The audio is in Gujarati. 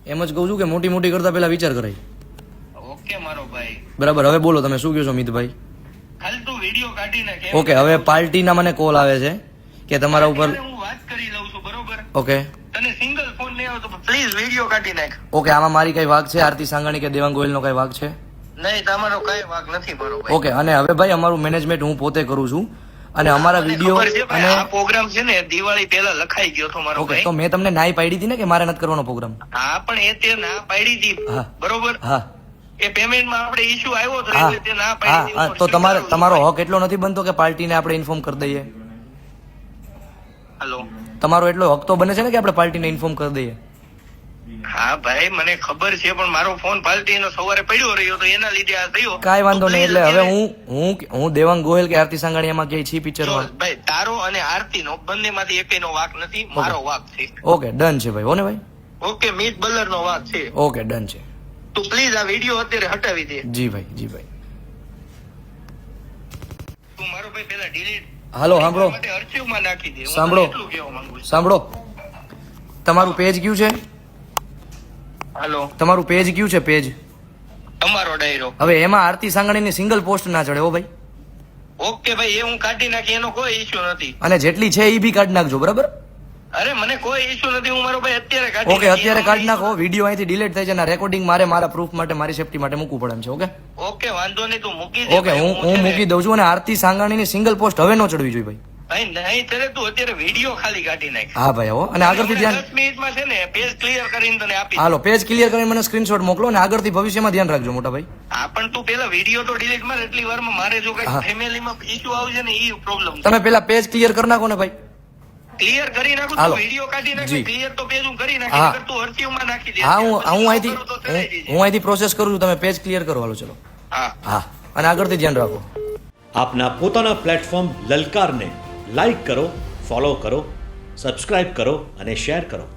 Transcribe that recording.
એમ જ કહું છું કે મોટી મોટી કરતા પહેલા વિચાર કરાય. ઓકે મારો ભાઈ. બરાબર, હવે બોલો તમે શું કહો છો મિતભાઈ? ખાલી તું વિડીયો કાઢી નાખ. ઓકે, હવે પાર્ટીના મને કોલ આવે છે કે તમારા ઉપર. હું વાત કરી લઉં છું બરોબર. ઓકે તને સિંગલ ફોન નહીં આવતો પ્લીઝ વિડીયો કાઢી નાખ. ઓકે, આમાં મારી કઈ વાગ છે? આરતી સાંગાણી કે દેવાંગ ગોયલનો કઈ વાગ છે? નહીં, તમારો કઈ વાંક નથી મારો ભાઈ. ઓકે, અને હવે ભાઈ અમારું મેનેજમેન્ટ હું પોતે કરું છું અને અમારા વિડીયો ખબર છે ભાઈ, અને આ પ્રોગ્રામ છે ને દિવાળી પહેલા લખાઈ ગયો તો મારો ઓકે, ભાઈ. તો મેં તમને નાઈ પાડી હતી ને કે મારે નથી કરવાનો પ્રોગ્રામ? હા પણ એ તે ના પાડી હતી હા. બરોબર. હા એ પેમેન્ટ માં આપણે ઇશ્યુ આવ્યો તો હા એટલે તે ના હા પાડી હા, હતી. તો તમારો હક એટલો નથી બનતો કે પાર્ટીને આપણે ઇન્ફોર્મ કરી દઈએ? હેલો. તમારો એટલો હક તો બને છે ને કે આપણે પાર્ટીને ઇન્ફોર્મ કરી દઈએ? હા ભાઈ મને ખબર છે પણ મારો ફોન પાલટીનો સવારે પડ્યો રહ્યો તો એના લીધે આ થયો. કાંઈ વાંધો તો નહીં. please એટલે હવે અત્યારે- હું દેવાંગ ગોયલ કે આરતી સાંગાણીયામાં ક્યાંય છી જો પિક્ચરમાં? ભાઈ તારો અને આરતી નો બંને માંથી એકેયનો વાક નથી, મારો વાક છે. ઓકે ડન છે ભાઈ. હો ને ભાઈ? ઓકે મીત બલ્લર નો વાક છે. ઓકે ડન છે. તું પ્લીઝ આ વિડીયો અત્યારે હટાવી દે. જી ભાઈ, જી ભાઈ. તું મારો ભાઈ પેલા ડિલીટ હાલો સાંભળો, માટે archive માં નાખી દે. હું સાંભળો. તને એટલું કહેવા માંગુ છું. સાંભળો, તમારું પેજ કયું છે? હાલો. તમારું પેજ કયું છે? પેજ તમારો ડાયરો. હવે એમાં આરતી સાંગાણીની સિંગલ પોસ્ટ ના ચડે હો ભાઈ. ઓકે ભાઈ એ હું કાઢી નાખી એનો કોઈ ઇશ્યુ નથી. અને જેટલી છે એ બી કાઢી નાખજો, બરાબર? અરે મને કોઈ ઇશ્યુ નથી, હું મારો ભાઈ અત્યારે કાઢી ઓકે, નાખી. અત્યારે કાઢી નાખો. વિડીયો અહીંથી ડિલીટ થાય છે અને રેકોર્ડિંગ મારે મારા પ્રૂફ માટે, મારી સેફટી માટે મૂકવું પડે એમ છે. ઓકે ઓકે વાંધો નહીં, તું મૂકી દે ઓકે, ભાઈ, હું છે ને- મૂકી દઉં છું. અને આરતી સાંગાણીની સિંગલ પોસ્ટ હવે નો ચડવી જોઈએ ભાઈ. ભાઈ નહીં ચલે, તું અત્યારે વિડીયો ખાલી કાઢી નાખ. હા ભાઈ. હો, અને આગળથી ધ્યાન 10 મિનિટમાં છે ને પેજ ક્લિયર કરીને તને આપી દઉં. હાલો, પેજ ક્લિયર કરીને મને સ્ક્રીનશોટ મોકલો અને આગળથી ભવિષ્યમાં ધ્યાન રાખજો મોટા ભાઈ. હા પણ તું પેલા વિડીયો તો ડિલીટ માર, એટલી વારમાં મારે જો કઈ હા. ફેમિલીમાં ઇશ્યુ આવશે ને એ પ્રોબ્લેમ તમે પેલા પેજ ક્લિયર કરી નાખો ને ભાઈ. ક્લિયર કરી નાખું. હાલો. તું વિડીયો કાઢી નાખ, જી. ક્લિયર તો પેજ હું કરી હા. નાખી, નકર તું અરજીમાં નાખી દે. હા, હું પછી હું ન અહીંથી કરું તો ચલાઈ જજે. હું અહીંથી પ્રોસેસ કરું છું. તમે પેજ ક્લિયર કરો. હાલો ચલો. હા. હા, અને આગળથી ધ્યાન રાખો. આપના પોતાના પ્લેટફોર્મ લલકારને લાઈક કરો, ફોલો કરો, સબસ્ક્રાઇબ કરો અને શેર કરો.